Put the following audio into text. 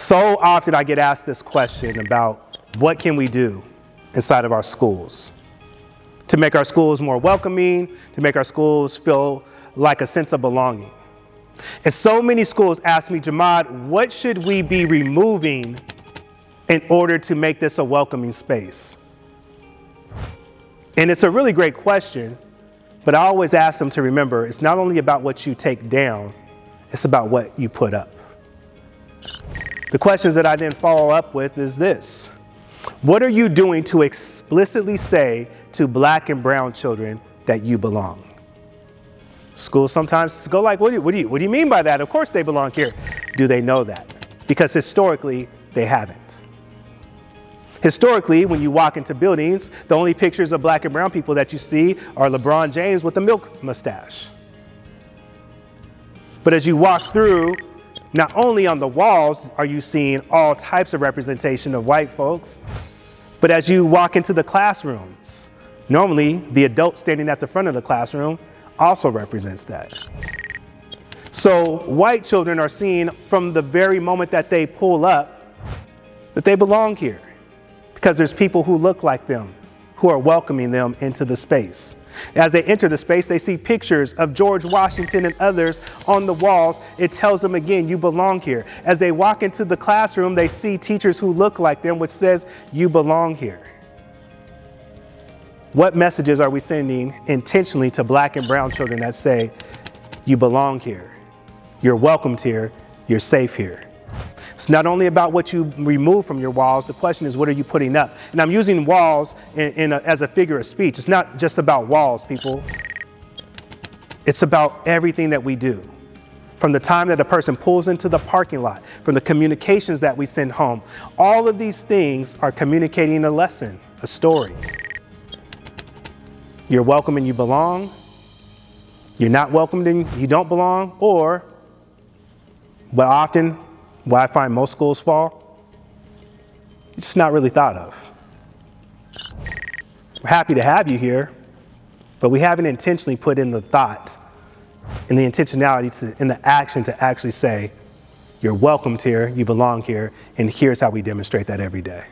So often I get asked this question about what can we do inside of our schools to make our schools more welcoming, to make our schools feel like a sense of belonging. And so many schools ask me, Jahmad, what should we be removing in order to make this a welcoming space? And it's a really great question, but I always ask them to remember it's not only about what you take down, it's about what you put up. The questions that I then follow up with is this: what are you doing to explicitly say to black and brown children that you belong? Schools sometimes go like, what do you mean by that? Of course they belong here. Do they know that? Because historically, they haven't. Historically, when you walk into buildings, the only pictures of black and brown people that you see are LeBron James with a milk mustache. But as you walk through, not only on the walls are you seeing all types of representation of white folks, but as you walk into the classrooms, normally the adult standing at the front of the classroom also represents that. So white children are seeing from the very moment that they pull up that they belong here, because there's people who look like them who are welcoming them into the space. As they enter the space, they see pictures of George Washington and others on the walls. It tells them again, you belong here. As they walk into the classroom, they see teachers who look like them, which says you belong here. What messages are we sending intentionally to black and brown children that say you belong here, you're welcomed here, you're safe here? It's not only about what you remove from your walls. The question is, what are you putting up? And I'm using walls as a figure of speech. It's not just about walls, people. It's about everything that we do. From the time that a person pulls into the parking lot, from the communications that we send home, all of these things are communicating a lesson, a story. You're welcome and you belong. You're not welcomed and you don't belong. Or, well, often, where I find most schools fall, it's just not really thought of. We're happy to have you here, but we haven't intentionally put in the thought and the intentionality in the action to actually say, you're welcomed here, you belong here, and here's how we demonstrate that every day.